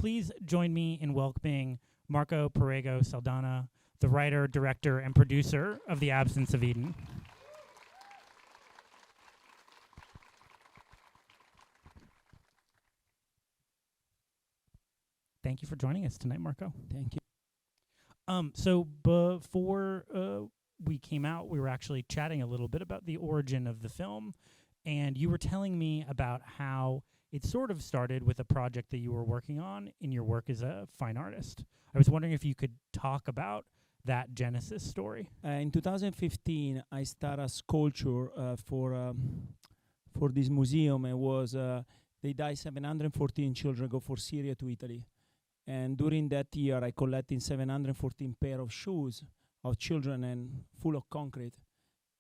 please join me in welcoming Marco Perego Saldana, the writer, director, and producer of The Absence of Eden. Thank you for joining us tonight, Marco. Thank you. So before we came out, we were actually chatting a little bit about the origin of the film, and you were telling me about how it sort of started with a project that you were working on in your work as a fine artist. I was wondering if you could talk about that genesis story. In 2015, I started a sculpture for this museum. It was they died 714 children go for Syria to Italy. And during that year, I collected 714 pair of shoes of children and full of concrete.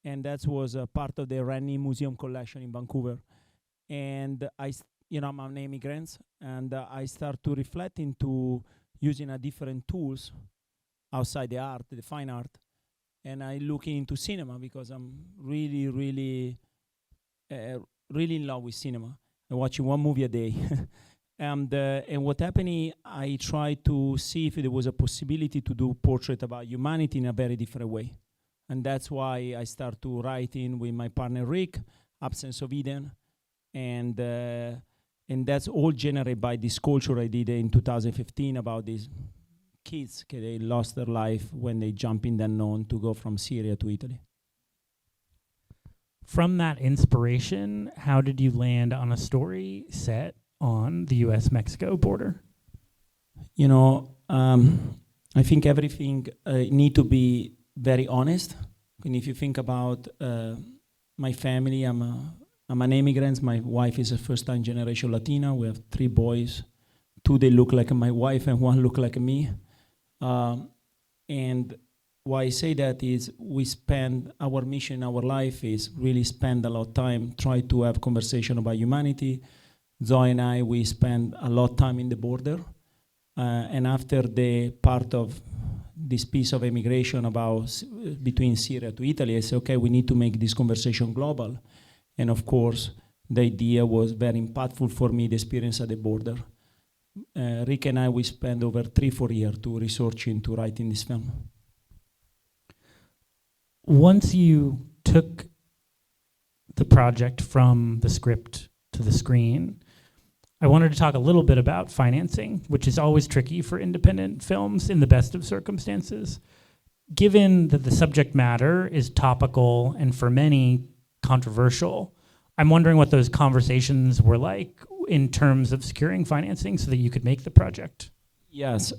And that was part of the Rennie Museum collection in Vancouver. And I'm an immigrant, and I start to reflect into using a different tools outside the art, the fine art. And I look into cinema because I'm really, really, really in love with cinema. I'm watching one movie a day. And what happened, I tried to see if there was a possibility to do portrait about humanity in a very different way. And that's why I start to write in with my partner Rick, Absence of Eden. And that's all generated by this sculpture I did in 2015 about these kids. They lost their life when they jump in the unknown to go from Syria to Italy. From that inspiration, how did you land on a story set on the US-Mexico border? I think everything need to be very honest. And if you think about my family, I'm an immigrant. My wife is a first-time generation Latina. We have 3 boys. 2 they look like my wife and 1 look like me. And why I say that is we spend our mission, our life is really spend a lot of time try to have conversation about humanity. Zoe and I, we spend a lot of time in the border. And after the part of this piece of immigration about between Syria to Italy, I said, okay, we need to make this conversation global. And of course, the idea was very impactful for me, the experience at the border. Rick and I, we spent over 3-4 years to research into writing this film. Once you took the project from the script to the screen, I wanted to talk a little bit about financing, which is always tricky for independent films in the best of circumstances. Given that the subject matter is topical and for many controversial, I'm wondering what those conversations were like in terms of securing financing so that you could make the project. Yes.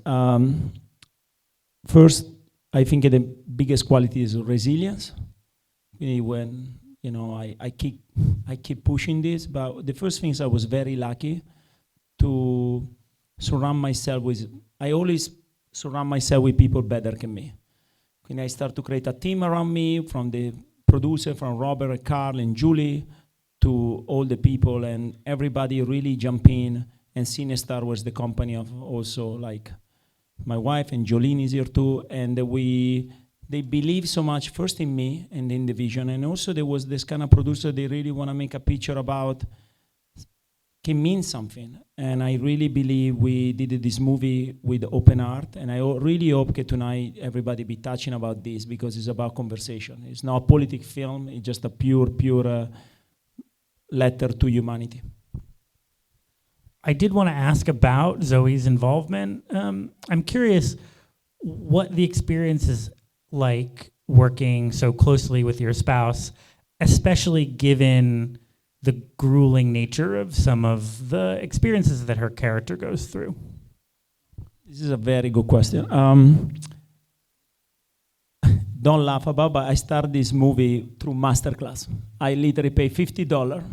First, I think the biggest quality is resilience. When I keep pushing this, but the first thing is I was very lucky to surround myself with. I always surround myself with people better than me. When I start to create a team around me, from the producer, from Robert and Carl and Julie, to all the people, and everybody really jump in. And CineStar was the company of also like my wife, and Jolene is here too, and they believe so much first in me and in the vision, and also there was this kind of producer, they really want to make a picture about can mean something. And I really believe we did this movie with open heart, and I really hope that tonight everybody be touching about this because it's about conversation. It's not a political film, it's just a pure letter to humanity. I did want to ask about Zoe's involvement. I'm curious what the experience is like working so closely with your spouse, especially given the grueling nature of some of the experiences that her character goes through. This is a very good question. Don't laugh about, but I started this movie through masterclass. I literally pay $50,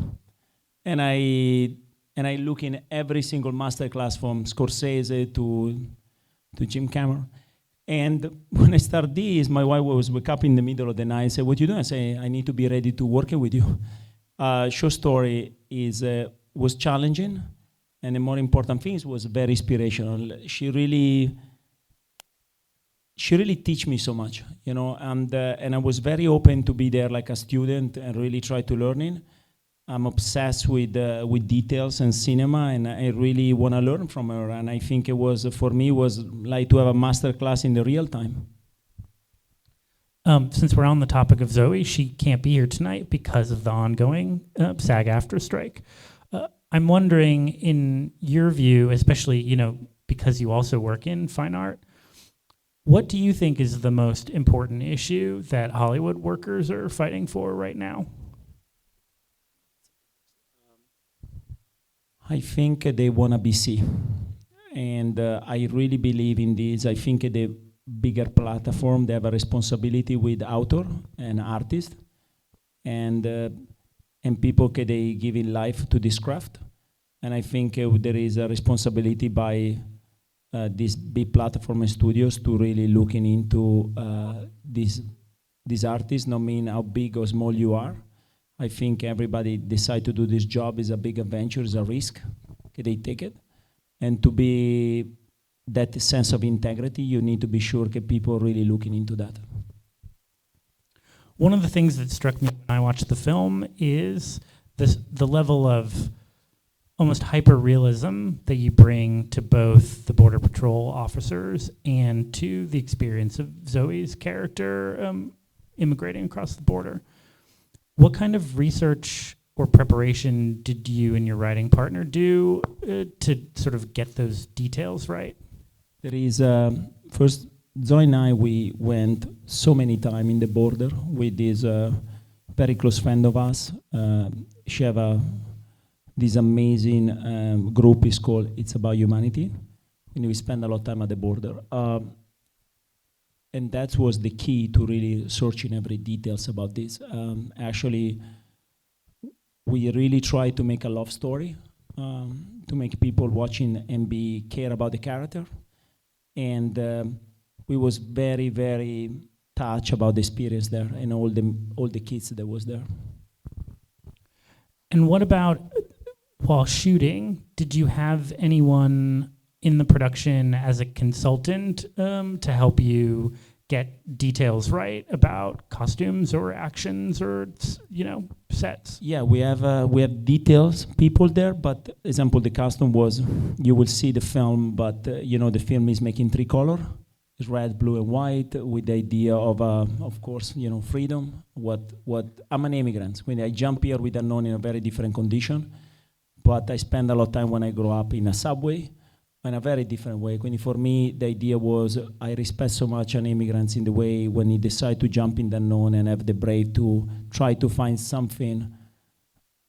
and I look in every single masterclass from Scorsese to Jim Cameron. And when I start this, my wife was wake up in the middle of the night and say, "What you doing?" I say, "I need to be ready to work with you." Short story was challenging, and the more important things was very inspirational. She really teach me so much, and I was very open to be there like a student and really try to learning. I'm obsessed with details and cinema, and I really want to learn from her. And I think it was, for me, was like to have a master class in the real time. Since we're on the topic of Zoe, she can't be here tonight because of the ongoing SAG-AFTRA strike. I'm wondering, in your view, especially, you know, because you also work in fine art, what do you think is the most important issue that Hollywood workers are fighting for right now? I think they want to be seen. And I really believe in this. I think the bigger platform, they have a responsibility with author and artist, and people they give in life to this craft. And I think there is a responsibility by these big platform and studios to really looking into these artists, no mean how big or small you are. I think everybody decide to do this job is a big adventure, is a risk. Okay, they take it. And to be that sense of integrity, you need to be sure that people are really looking into that. One of the things that struck me when I watched the film is the level of almost hyper-realism that you bring to both the Border Patrol officers and to the experience of Zoe's character immigrating across the border. What kind of research or preparation did you and your writing partner do to sort of get those details right? There is, first, Zoe and I, we went so many times in the border with this very close friend of us. She have this amazing group is called It's About Humanity. And we spend a lot of time at the border. And that was the key to really searching every details about this. Actually, we really try to make a love story, to make people watching and care about the character. And we was very, very touched about the experience there and all the kids that was there. And what about while shooting? Did you have anyone in the production as a consultant to help you get details right about costumes or actions or, you know, sets? Yeah, we have details people there, but example, the costume was, you will see the film, but you know, the film is making 3 color. It's red, blue, and white, with the idea of course, you know, freedom. What I'm an immigrant. When I jump here with unknown in a very different condition, but I spend a lot of time when I grow up in a subway, in a very different way. For me, the idea was I respect so much an immigrant in the way when he decide to jump in the unknown and have the brave to try to find something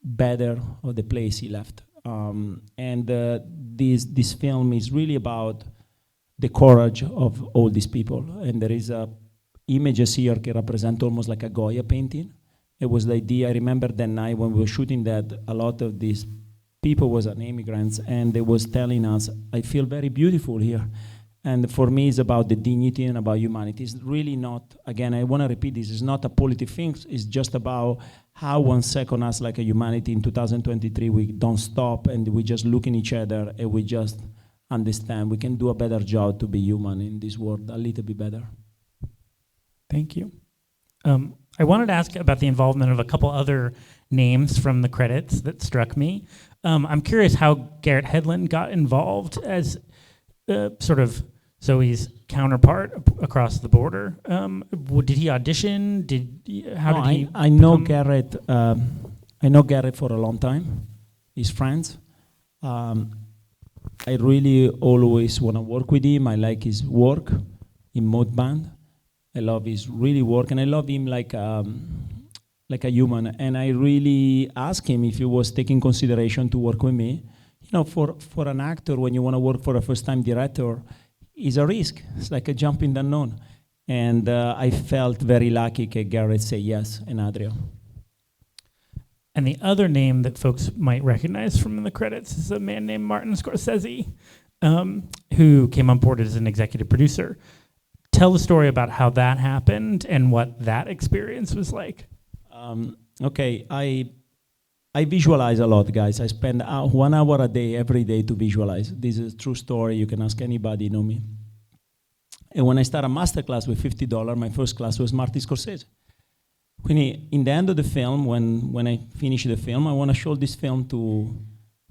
better of the place he left. This film is really about the courage of all these people. And there is images here that represent almost like a Goya painting. It was the idea, I remember that night when we were shooting that, a lot of these people was an immigrants, and they was telling us, I feel very beautiful here. And for me, it's about the dignity and about humanity. It's really not, again, I want to repeat this, it's not a political thing, it's just about how 1 second us like a humanity in 2023, we don't stop and we just look in each other and we just understand we can do a better job to be human in this world, a little bit better. Thank you. I wanted to ask about the involvement of a couple other names from the credits that struck me. I'm curious how Garrett Hedlund got involved as sort of Zoe's counterpart across the border. Did he audition? I know Garrett. I know Garrett for a long time. He's friends. I really always want to work with him. I like his work in Mode Band. I love his really work, and I love him like a human. And I really asked him if he was taking consideration to work with me. You know, for an actor, when you want to work for a first-time director, it's a risk. It's like a jump in the unknown. And I felt very lucky that Garrett said yes, and Adria. And the other name that folks might recognize from the credits is a man named Martin Scorsese, who came on board as an executive producer. Tell the story about how that happened and what that experience was like. Okay, I visualize a lot, guys. I spend 1 hour a day, every day, to visualize. This is a true story. You can ask anybody, know me. And when I started a masterclass with $50, my first class was Martin Scorsese. Quindi, in the end of the film, when I finish the film, I want to show this film to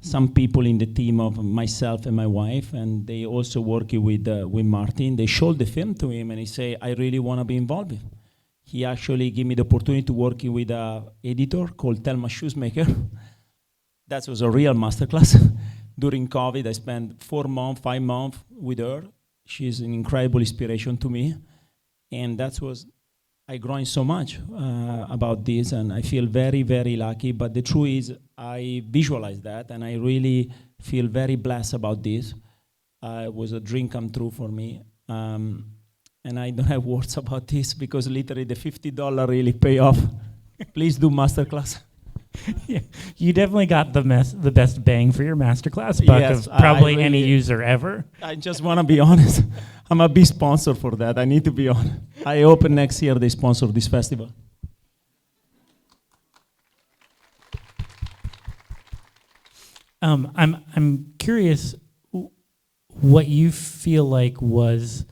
some people in the team of myself and my wife, and they also working with Martin. They showed the film to him, and he say, I really want to be involved. He actually gave me the opportunity to work with an editor called Thelma Shoesmaker. That was a real masterclass. During COVID, I spent 4 months, 5 months with her. She's an incredible inspiration to me. And I growing so much about this, and I feel very, very lucky. But the truth is, I visualize that, and I really feel very blessed about this. It was a dream come true for me. And I don't have words about this because literally the $50 really pay off. Please do masterclass. Yeah, you definitely got the best bang for your masterclass buck Yes, of probably I any really- user ever. I just want to be honest. I'm a big sponsor for that. I need to be honest. I hope next year they sponsor this festival. I'm curious what you feel like was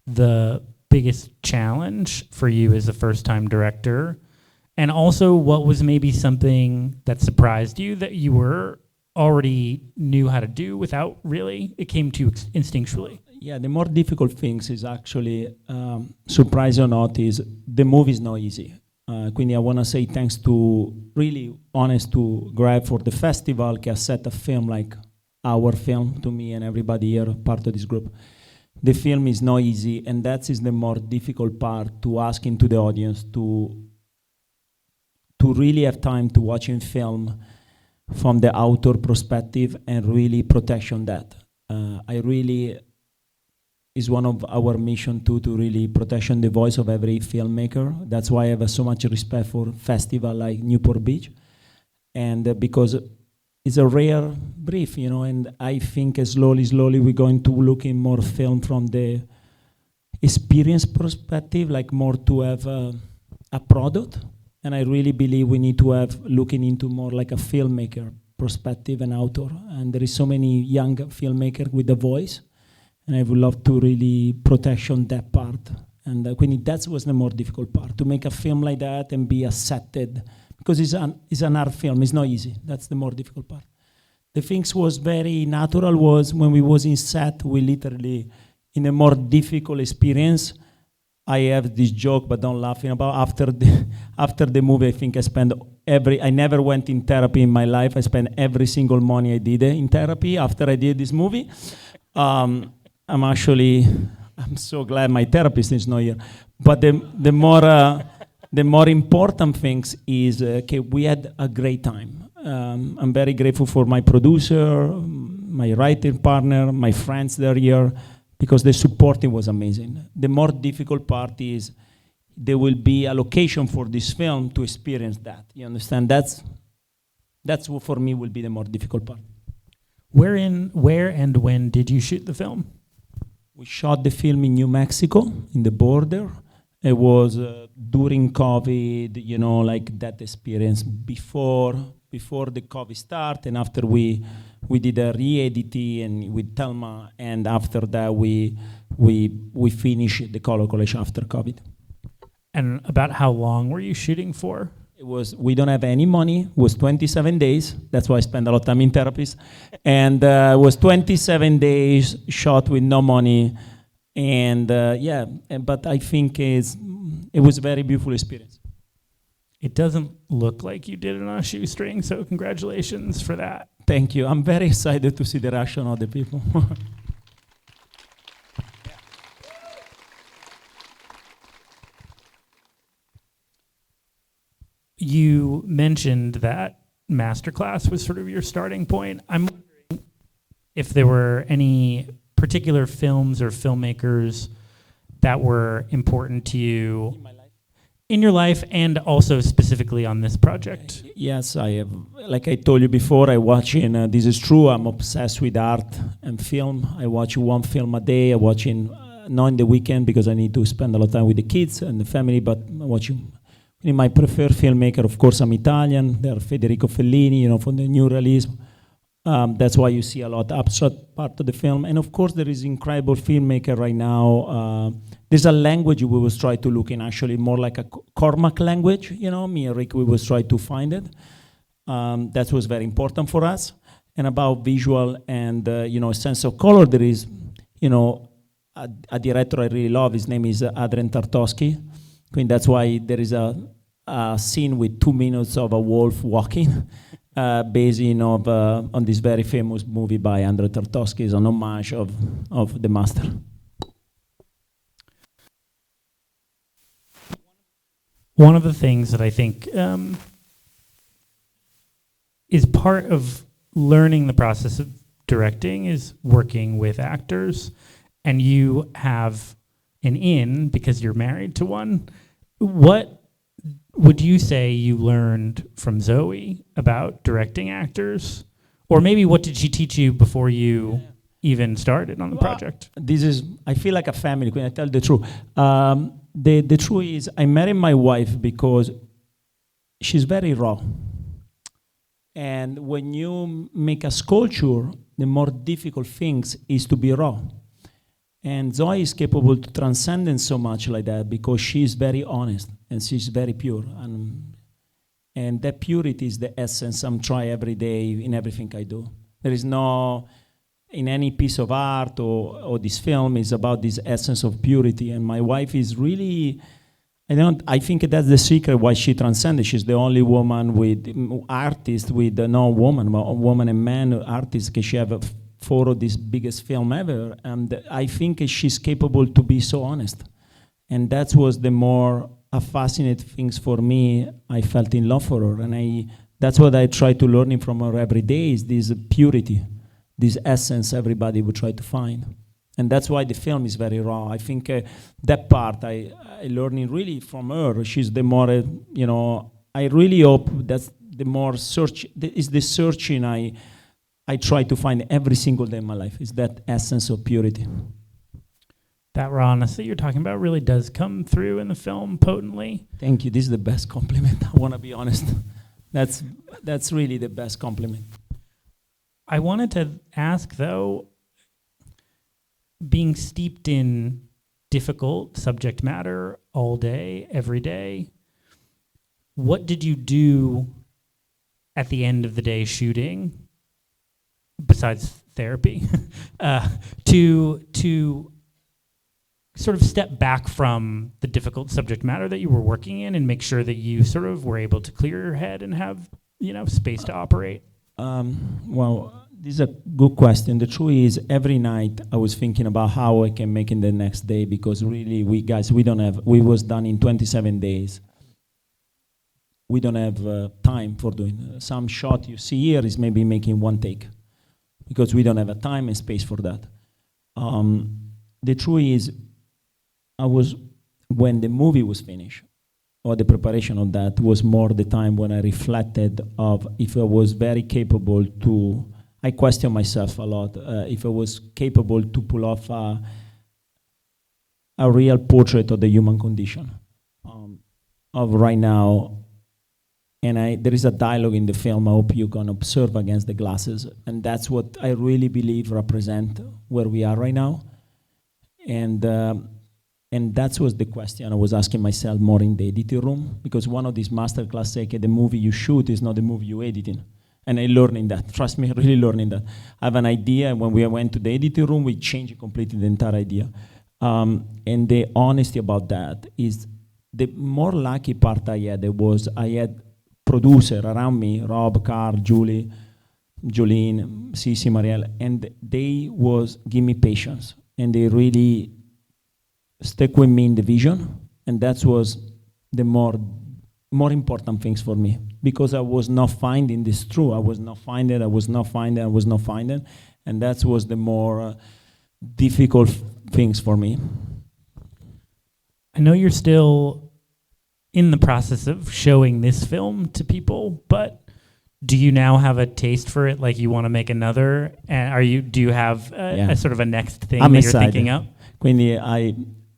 the biggest challenge for you as a first-time director, and also what was maybe something that surprised you that you were already knew how to do without really, it came to you instinctually. Yeah, the more difficult things is actually, surprise or not, is the movie is not easy. Quindi I want to say thanks to, really honest to Greg for the festival che ha set a film like our film to me and everybody here, part of this group. The film is not easy, and that is the more difficult part, to ask into the audience to really have time to watching film from the author perspective and really protection that. Is one of our mission to really protection the voice of every filmmaker. That's why I have so much respect for festival like Newport Beach, and because it's a rare brief, and I think slowly we're going to look in more film from the experience perspective, like more to have a product, and I really believe we need to have looking into more like a filmmaker perspective and author, and there is so many young filmmakers with the voice, and I would love to really protection that part. And that was the more difficult part, to make a film like that and be accepted, because it's an art film, it's not easy. That's the more difficult part. The things was very natural was when we was in set, we literally, in a more difficult experience, I have this joke, but don't laugh about, after the movie, I think I never went in therapy in my life. I spent every single money I did in therapy after I did this movie. I'm so glad my therapist is not here. But the more important things is, we had a great time. I'm very grateful for my producer, my writing partner, my friends that are here, because the supporting was amazing. The more difficult part is there will be a location for this film to experience that. You understand? That's what for me will be the more difficult part. Where and when did you shoot the film? We shot the film in New Mexico, in the border. It was during COVID, like that experience before the COVID start, and after we did a re-editing and with Thelma, and after that we finished the color collection after COVID. And about how long were you shooting for? We don't have any money. It was 27 days. That's why I spent a lot of time in therapies. And it was 27 days shot with no money. And but I think it was a very beautiful experience. It doesn't look like you did it on a shoestring, so congratulations for that. Thank you. I'm very excited to see the reaction of the people. You mentioned that Masterclass was sort of your starting point. I'm wondering if there were any particular films or filmmakers that were important to you in your life and also specifically on this project. Yes, I have. Like I told you before, I watch This Is True. I'm obsessed with art and film. I watch one film a day. I watch not in the weekend because I need to spend a lot of time with the kids and the family, but I watch my preferred filmmaker, of course, I'm Italian. They're Federico Fellini, from the new realism. That's why you see a lot abstract part of the film. And of course, there is incredible filmmaker right now, There's a language we was try to look in, actually more like a Cormac language, me and Rick, we was try to find it. That was very important for us. And about visual and, sense of color, there is, a director I really love, his name is Adrian Tartovsky. That's why there is a scene with 2 minutes of a wolf walking, based on this very famous movie by Andrei Tarkovsky, is an homage of the master. One of the things that I think is part of learning the process of directing is working with actors, and you have an in because you're married to one. What would you say you learned from Zoe about directing actors? Or maybe what did she teach you before you even started on the project? I feel like a family, when I tell the truth. The truth is, I married my wife because she's very raw. And when you make a sculpture, the more difficult things is to be raw. And Zoe is capable to transcend so much like that because she's very honest and she's very pure. And that purity is the essence I'm trying every day in everything I do. There is no, in any piece of art or this film is about this essence of purity. And my wife is really, I think that's the secret why she transcended. She's the only woman woman and man artist, because she have 4 of these biggest film ever. And I think she's capable to be so honest. And that was the more fascinating things for me. I felt in love for her. And that's what I try to learn from her every day, is this purity, this essence everybody would try to find. And that's why the film is very raw. I think that part I learning really from her. She's the more, I really hope that's the more searching I try to find every single day in my life, is that essence of purity. That rawness that you're talking about really does come through in the film potently. Thank you. This is the best compliment. I want to be honest. That's really the best compliment. I wanted to ask, though, being steeped in difficult subject matter all day, every day, what did you do at the end of the day shooting, besides therapy, to sort of step back from the difficult subject matter that you were working in and make sure that you sort of were able to clear your head and have, space to operate? Well, this is a good question. The truth is, every night I was thinking about how I can make it the next day, because really, we was done in 27 days. We don't have time for doing some shot you see here is maybe making 1 take, because we don't have a time and space for that. The truth is, when the movie was finished, or the preparation of that was more the time when I reflected of if I was very capable to, I question myself a lot, if I was capable to pull off a real portrait of the human condition of right now. And there is a dialogue in the film I hope you can observe against the glasses. And that's what I really believe represent where we are right now. And that was the question I was asking myself more in the editing room, because one of these masterclass say, the movie you shoot is not the movie you editing. And I learning that, trust me, really learning that. I have an idea, and when we went to the editing room, we changed completely the entire idea. And the honesty about that is the more lucky part I had producer around me, Rob, Carl, Julie, Jolene, Cici, Marielle, and they give me patience, and they really stuck with me in the vision, and that was the more important things for me, because I was not finding this true. I was not finding, and that was the more difficult things for me. I know you're still in the process of showing this film to people, but do you now have a taste for it? Like, you want to make another? And do you have a sort of a next thing that you're thinking of? Quindi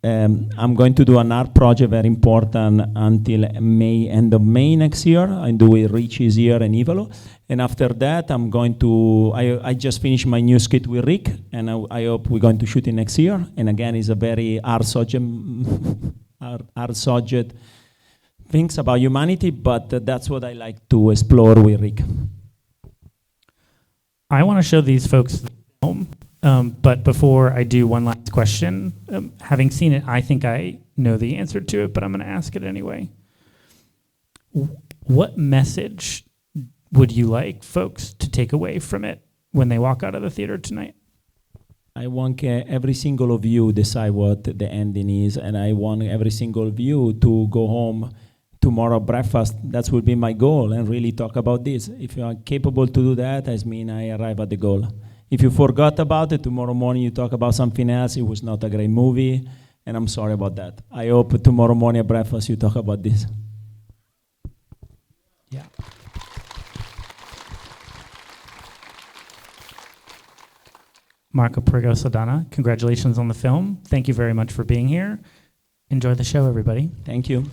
I'm going to do an art project very important until May, end of May next year. I'm doing Richie's here in Ivalo. And after that, I'm going to, I just finished my new skit with Rick, and I hope we're going to shoot it next year. And again, it's a very art subject, art subject things about humanity, but that's what I like to explore with Rick. I want to show these folks the film, but before I do, one last question. Having seen it, I think I know the answer to it, but I'm going to ask it anyway. What message would you like folks to take away from it when they walk out of the theater tonight? I want every single of you decide what the ending is, and I want every single of you to go home tomorrow breakfast. That will be my goal, and really talk about this. If you are capable to do that, I mean I arrive at the goal. If you forgot about it, tomorrow morning you talk about something else, it was not a great movie, and I'm sorry about that. I hope tomorrow morning at breakfast you talk about this. Yeah. Marco Prigo Saldana, congratulations on the film. Thank you very much for being here. Enjoy the show, everybody. Thank you.